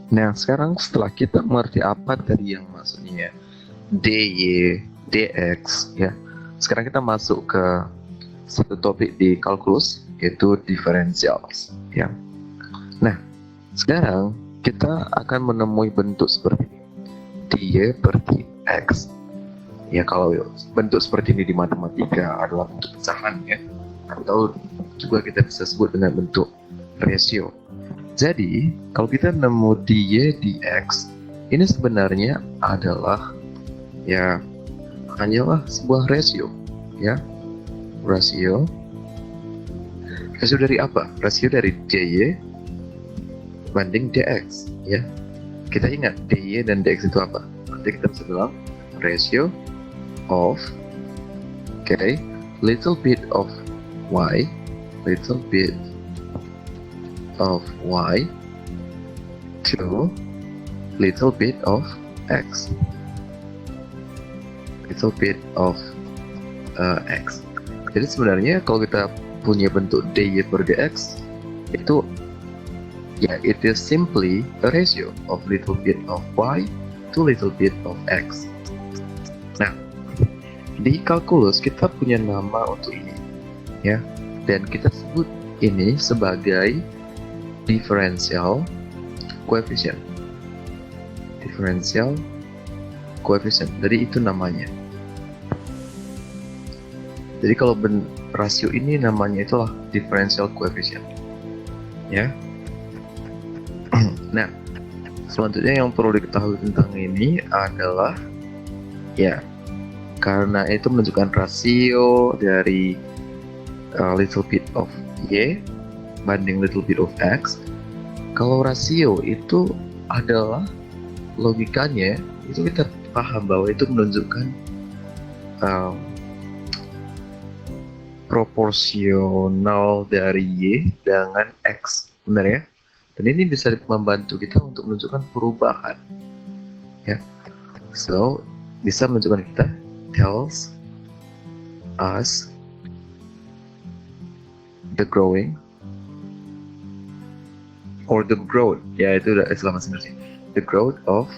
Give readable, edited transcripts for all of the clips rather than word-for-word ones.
Nah, sekarang setelah kita mengerti apa tadi yang maksudnya dy, dx, ya. Sekarang kita masuk ke satu topik di kalkulus, yaitu differentials, ya. Nah, sekarang kita akan menemui bentuk seperti ini. Dy per dx. Ya, kalau bentuk seperti ini di matematika adalah bentuk pecahan, ya. Atau juga kita bisa sebut dengan bentuk ratio. Jadi, kalau kita nemu dy dx, ini sebenarnya adalah ya hanyalah sebuah rasio, ya. Rasio dari apa? Rasio dari dy banding dx, ya. Kita ingat dy dan dx itu apa? Nanti kita bisa bilang ratio of little bit of y, little bit of y to little bit of x, little bit of x. Jadi sebenarnya kalau kita punya bentuk dy per dx, itu ya it is simply a ratio of little bit of y to little bit of x. Nah, di kalkulus kita punya nama untuk ini, ya, dan kita sebut ini sebagai differential coefficient. Differential coefficient. Jadi itu namanya. Jadi kalau rasio ini namanya itulah differential coefficient. Ya. Nah, selanjutnya yang perlu diketahui tentang ini adalah ya, karena itu menunjukkan rasio dari little bit of y banding little bit of x. Kalau rasio itu adalah logikanya, itu kita paham bahwa itu menunjukkan proporsional dari y dengan x, benar ya? Dan ini bisa membantu kita untuk menunjukkan perubahan, ya. So bisa menunjukkan kita tells us the growing or the growth, ya itu udah istilah masing-masing. The growth of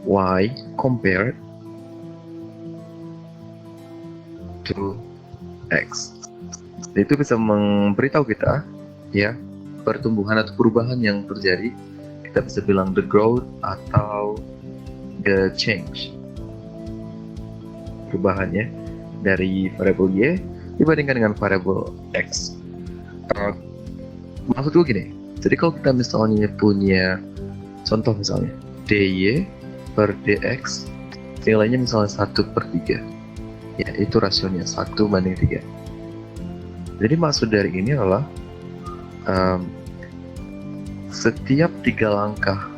y compared to x. Itu bisa memberitahu kita ya pertumbuhan atau perubahan yang terjadi. Kita bisa bilang the growth atau the change, perubahannya dari variabel y dibandingkan dengan variabel x. Maksud gue gini, jadi kalau kita misalnya punya contoh misalnya dy per dx nilainya misalnya 1/3, ya itu rasionya 1/3. Jadi maksud dari ini adalah setiap 3 langkah,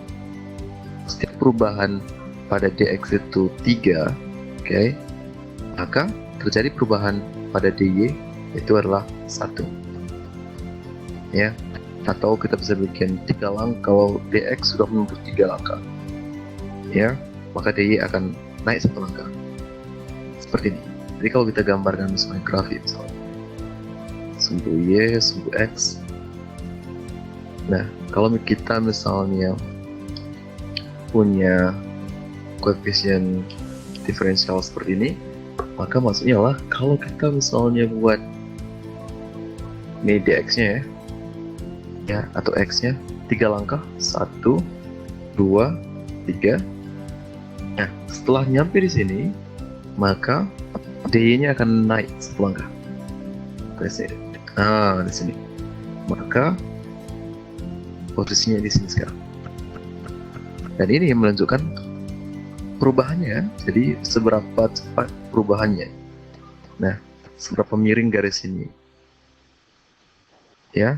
setiap perubahan pada dx itu 3, oke, maka terjadi perubahan pada dy itu adalah 1, ya. Atau kita bisa bikin 3 langkah, kalau dx sudah menempuh 3 langkah, ya, maka dy akan naik 1 langkah, seperti ini. Jadi kalau kita gambarkan misalnya grafik, misalnya sumbu y, sumbu x. Nah, kalau kita misalnya punya koefisien diferensial seperti ini, maka maksudnya adalah kalau kita misalnya buat ini dx-nya ya, atau x-nya 3 langkah, 1, 2, 3. Nah, setelah nyampe di sini, maka dy-nya akan naik 1 langkah. Di sini. Maka posisinya di sini sekarang. Dan ini menunjukkan perubahannya, jadi seberapa cepat perubahannya. Nah, seberapa miring garis ini. Ya.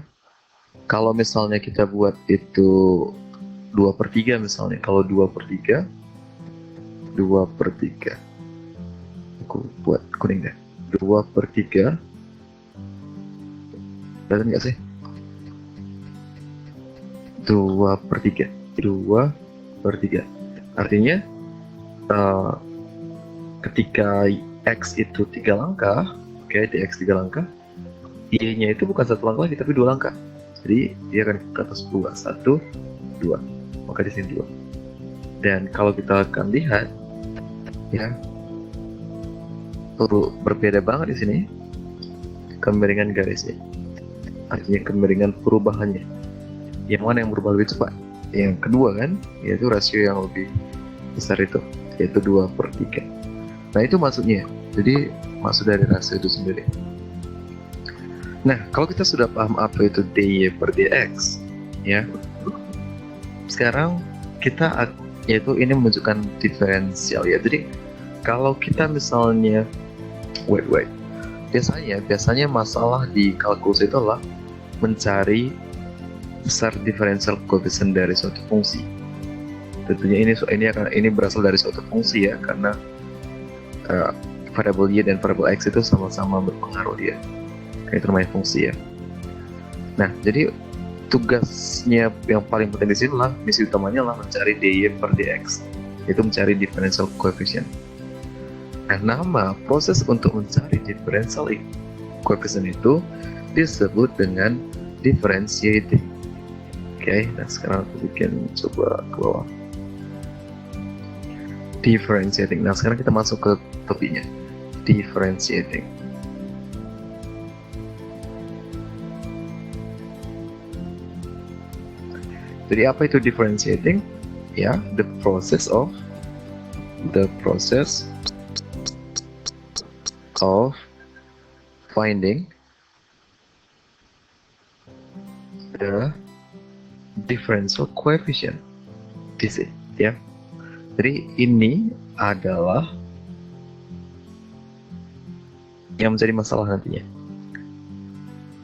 Kalau misalnya kita buat itu 2/3 misalnya, kalau 2/3, aku buat kuning deh, 2/3, kelihatan nggak sih? 2/3, artinya ketika x itu 3 langkah, oke, dx 3 langkah, y-nya itu bukan 1 langkah lagi tapi 2 langkah. Jadi dia akan ke atas 2, 1, 2. Maka di sini 2. Dan kalau kita akan lihat, ya, berbeda banget di sini kemiringan garisnya. Artinya kemiringan perubahannya. Yang mana yang berubah lebih cepat? Yang kedua kan, yaitu rasio yang lebih besar itu, yaitu 2/3. Nah itu maksudnya. Jadi maksud dari rasio itu sendiri. Nah kalau kita sudah paham apa itu dy/dx, ya, sekarang kita yaitu ini menunjukkan diferensial ya. Jadi kalau kita misalnya biasanya masalah di kalkulus itu adalah mencari besar diferensial koefisien dari suatu fungsi. Tentunya ini berasal dari suatu fungsi ya, karena variabel y dan variabel x itu sama-sama berpengaruh dia. Itu namanya fungsi ya. Nah, jadi tugasnya yang paling penting di sini lah, misi utamanya lah mencari dy/dx, yaitu mencari differential coefficient. Nah, nama proses untuk mencari differential coefficient itu disebut dengan differentiating. Oke, nah sekarang aku coba ke bawah. Differentiating. Nah, sekarang kita masuk ke topiknya. Differentiating. Jadi apa itu differentiating? Ya, the process of finding the differential coefficient. This is, ya. Jadi ini adalah yang menjadi masalah nantinya.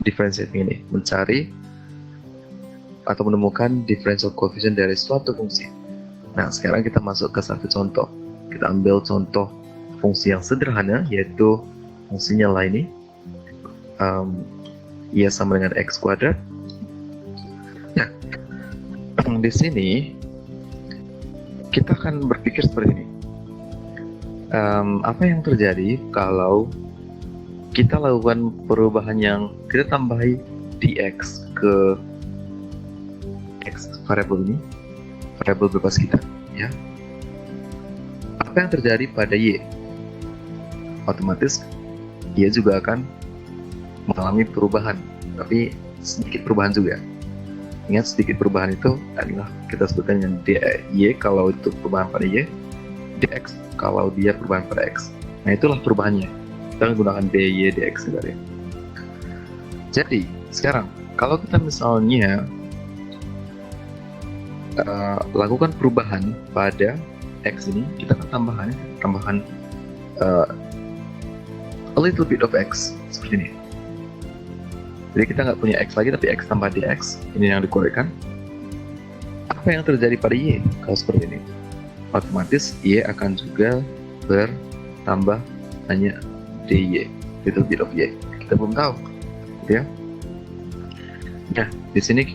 Differentiating ini mencari atau menemukan differential coefficient dari suatu fungsi. Nah, sekarang kita masuk ke satu contoh. Kita ambil contoh fungsi yang sederhana, yaitu fungsinya lah ini. Y sama dengan x kuadrat. Nah, di sini kita akan berpikir seperti ini. Apa yang terjadi kalau kita lakukan perubahan yang kita tambahi dx ke x variabel ini, variabel bebas kita, ya. Apa yang terjadi pada y? Otomatis y juga akan mengalami perubahan, tapi sedikit perubahan juga. Ingat, sedikit perubahan itu adalah kita sebutkan dengan dy kalau itu perubahan pada y, dx kalau dia perubahan pada x. Nah, itulah perubahannya. Kita menggunakan dy dx sebenarnya. Jadi sekarang kalau kita misalnya lakukan perubahan pada x ini, kita akan tambahan a little bit of x seperti ini. Jadi kita nggak punya x lagi, tapi x tambah dx ini yang dikorekkan. Apa yang terjadi pada y kalau seperti ini? Otomatis y akan juga bertambah hanya dy, little bit of y. Kita belum tahu, ya. Nah, di sini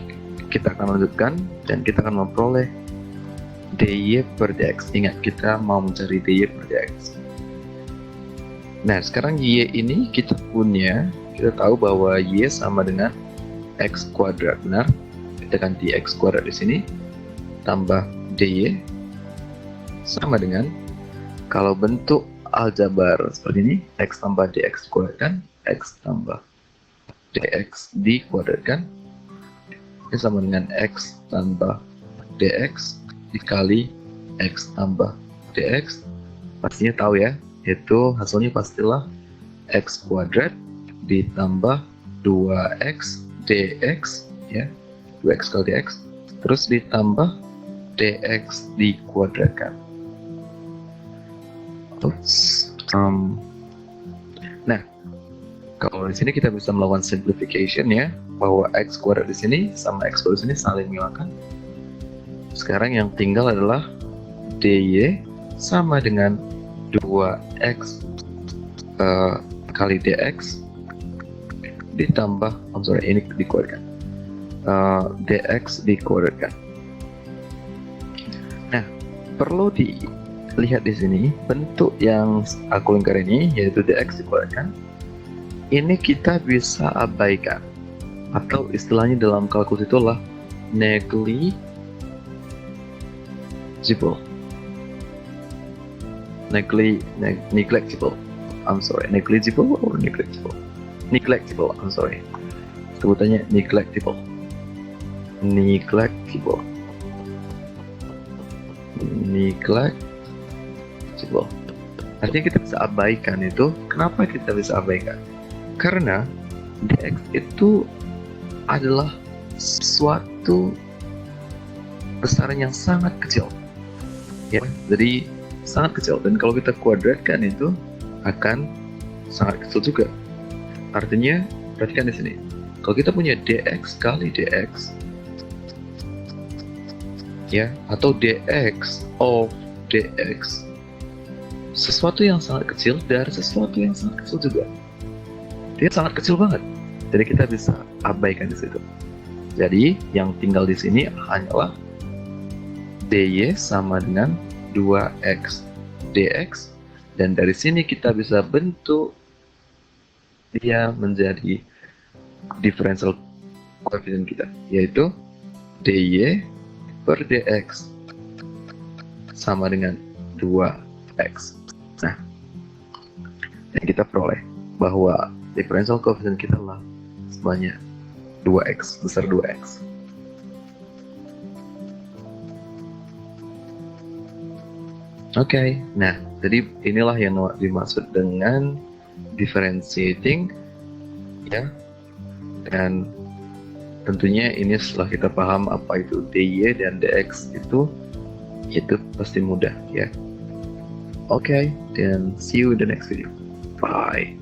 kita akan lanjutkan dan kita akan memperoleh dy/dx. Ingat, kita mau mencari dy/dx. Nah, sekarang y ini kita tahu bahwa y sama dengan x kuadrat, benar? Kita ganti x kuadrat di sini tambah dy sama dengan, kalau bentuk aljabar seperti ini, x tambah dx dikuadratkan, x tambah dx dikuadratkan, ini sama dengan x tambah dx dikali x tambah dx. Pastinya tahu ya, itu hasilnya pastilah x kuadrat ditambah 2x dx, ya, 2x kali dx, terus ditambah dx dikuadratkan. Nah, kalau di sini kita bisa melakukan simplification ya, bahwa x kuadrat di sini sama x kuadrat di sini saling menghilangkan. Sekarang yang tinggal adalah dy sama dengan 2x kali dx ditambah, ini dikuadratkan, dx dikuadratkan. Nah, perlu dilihat di sini bentuk yang aku lingkar ini, yaitu dx dikuadratkan. Ini kita bisa abaikan. atau istilahnya dalam kalkulus itu adalah negligible. Negligible. I'm sorry, negligible or negligible? Negligible, I'm sorry. Sebutannya negligible. Negligible. Artinya kita bisa abaikan itu. Kenapa kita bisa abaikan? Karena dx itu adalah suatu besaran yang sangat kecil, ya. Jadi sangat kecil, dan kalau kita kuadratkan itu akan sangat kecil juga. Artinya, perhatikan di sini. Kalau kita punya dx kali dx, ya, atau dx of dx, sesuatu yang sangat kecil dari sesuatu yang sangat kecil juga. Dia sangat kecil banget. Jadi kita bisa abaikan di situ. Jadi yang tinggal di sini hanyalah dy sama dengan 2x dx, dan dari sini kita bisa bentuk dia menjadi differential coefficient kita, yaitu dy per dx sama dengan 2x. Nah, dan kita peroleh bahwa differential coefficient kita adalah sebanyak 2x, besar 2x. Oke, nah jadi inilah yang dimaksud dengan differentiating, ya. Dan tentunya ini setelah kita paham apa itu dy dan dx itu pasti mudah, ya. Oke, dan see you in the next video. Bye.